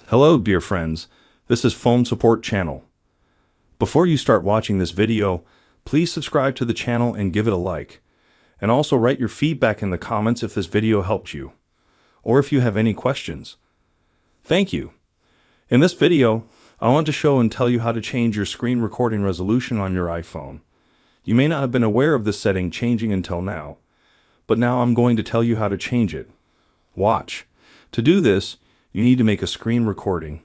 Hello, dear friends. This is Phone Support Channel. Before you start watching this video, please subscribe to the channel and give it a like. And also write your feedback in the comments if this video helped you, or if you have any questions. Thank you. In this video, I want to show and tell you how to change your screen recording resolution on your iPhone. You may not have been aware of this setting changing until now, but now I'm going to tell you how to change it. Watch. To do this, you need to make a screen recording,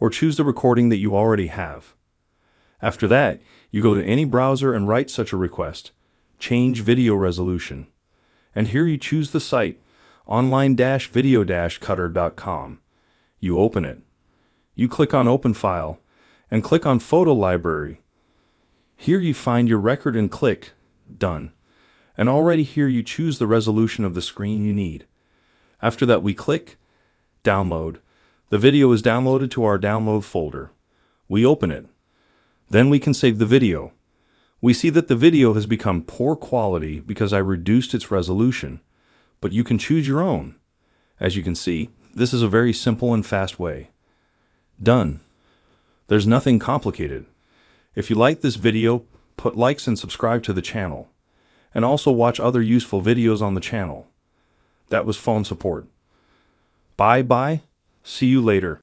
or choose the recording that you already have. After that, you go to any browser and write such a request, change video resolution. And here you choose the site, online-video-cutter.com. You open it. You click on Open File, and click on Photo Library. Here you find your record and click Done. And already here you choose the resolution of the screen you need. After that we click Download. The video is downloaded to our download folder. We open it. Then we can save the video. We see that the video has become poor quality because I reduced its resolution, but you can choose your own. As you can see, this is a very simple and fast way. Done. There's nothing complicated. If you like this video, put likes and subscribe to the channel. And also watch other useful videos on the channel. That was Phone Support. Bye-bye. See you later.